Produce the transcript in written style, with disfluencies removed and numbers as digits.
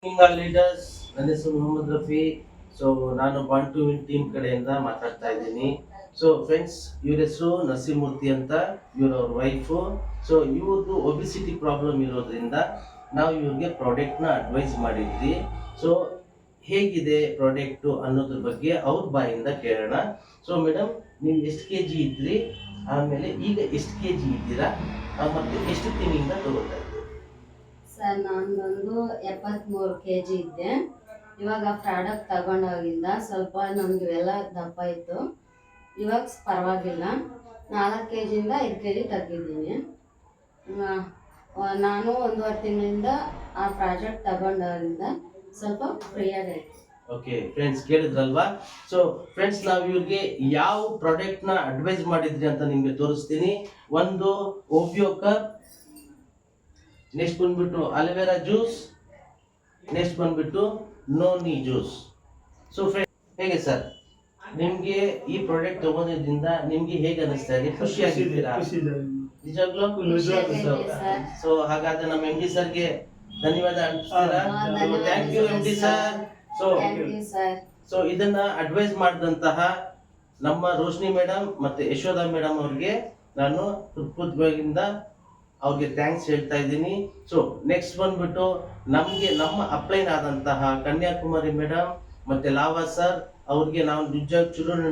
Leaders, ನನ್ನ ಹೆಸರು Mohammed Rafi. So ನಾನು ಬಾಂಡ್ ಟು ವಿನ್ ಟೀಮ್ ಕಡೆಯಿಂದ ಮಾತಾಡ್ತಾ ಇದ್ದೀನಿ. ಸೊ ಫ್ರೆಂಡ್ಸ್, ಇವ್ರ ಹೆಸರು ನರಸಿಂಹಮೂರ್ತಿ ಅಂತ, ಇವ್ರ ಅವ್ರ ವೈಫು. ಸೊ ಇವ್ರದ್ದು ಒಬಿಸಿಟಿ ಪ್ರಾಬ್ಲಮ್ ಇರೋದ್ರಿಂದ ನಾವು ಇವ್ರಿಗೆ ಪ್ರಾಡಕ್ಟ್ನ ಅಡ್ವೈಸ್ ಮಾಡಿದ್ವಿ. ಸೊ ಹೇಗಿದೆ ಪ್ರಾಡಕ್ಟು ಅನ್ನೋದ್ರ ಬಗ್ಗೆ ಅವ್ರ ಬಾಯಿಂದ ಕೇಳೋಣ. ಸೊ ಮೇಡಮ್, ನೀವು ಎಷ್ಟು ಕೆ ಜಿ ಇದ್ರಿ, ಆಮೇಲೆ ಈಗ ಎಷ್ಟು ಕೆ ಜಿ ಇದ್ದೀರಾ, ಮತ್ತು ಎಷ್ಟು ತಿಂಗಳಿಂದ ತಗೋತಾ ಇದ್ದೀರಿ? ಸರ್, ನಾನು ಬಂದು 73 kg ಇದ್ದೆ. ಇವಾಗ ಪ್ರಾಡಕ್ಟ್ ತಗೊಂಡಾಗಿಂದ ಸ್ವಲ್ಪ ನಮ್ಗೆ ಇವೆಲ್ಲ ದಪ್ಪ ಇತ್ತು. ಇವಾಗ ಪರವಾಗಿಲ್ಲ, 4 kg ಇಂದ 5 kg ತಗ್ಗಿದ್ದೀನಿ. ನಾನು 1.5 ತಿಂಗಳಿಂದ ಆ ಪ್ರಾಜೆಕ್ಟ್ ತಗೊಂಡಾಗಿಂದ ಸ್ವಲ್ಪ ಫ್ರೀ ಆಗೈತೆ. ಓಕೆ ಫ್ರೆಂಡ್ಸ್, ಕೇಳಿದ್ರಲ್ವಾ? ಸೊ ಫ್ರೆಂಡ್ಸ್, ನಾವು ಇವ್ರಿಗೆ ಯಾವ ಪ್ರಾಡಕ್ಟ್ನ ಅಡ್ವೈಸ್ ಮಾಡಿದ್ರಿ ಅಂತ ನಿಮಗೆ ತೋರಿಸ್ತೀನಿ. ಒಂದು ಓಪಿಯೋ ಕಪ್, ನೆಕ್ಸ್ಟ್ ಬಂದ್ಬಿಟ್ಟು ಅಲೋವೆರಾ ಜ್ಯೂಸ್, ನೆಕ್ಸ್ಟ್ ಬಂದ್ಬಿಟ್ಟು ನೋನಿ ಜ್ಯೂಸ್. ಸೊ ಫ್ರೆಂಡ್ಸ್, ಹೇಗೆ ಸರ್ ನಿಮ್ಗೆ ಈ ಪ್ರಾಡಕ್ಟ್ ತಗೊಂಡಿದ್ರಿಂದ ನಿಮ್ಗೆ ಹೇಗೆ ಅನಿಸ್ತಾ ಇದೆ? ಖುಷಿ ಆಗಿದ್ದೀರಾ? ನಿಜವಾಗ್ಲೂ? ಸೊ ಹಾಗಾದ್ರೆ ನಮ್ಮ ಎಂ ಡಿ ಸರ್ಗೆ ಧನ್ಯವಾದ ಅರ್ಪಿಸ್ತೀರಾ? Thank you M D sir. So ಇದನ್ನ ಅಡ್ವೈಸ್ ಮಾಡಿದಂತಹ ನಮ್ಮ ರೋಶ್ನಿ ಮೇಡಮ್ ಮತ್ತೆ ಯಶೋಧ ಮೇಡಮ್ ಅವ್ರಿಗೆ ನಾನು ಹೃತ್ಪೂರ್ವಕದಿಂದ ಅವ್ರಿಗೆ ಥ್ಯಾಂಕ್ಸ್ ಹೇಳ್ತಾ ಇದ್ದೀನಿ. ಸೊ ನೆಕ್ಸ್ಟ್ ಬಂದ್ಬಿಟ್ಟು ನಮ್ಮ ಅಪ್ಲೈನ್ ಆದಂತಹ ಕನ್ಯಾಕುಮಾರಿ ಮೇಡಮ್ ಮತ್ತೆ ಲಾವಾ ಸರ್ ಅವ್ರಿಗೆ ನಾವು ನಿಜ ಚುರುಣೆ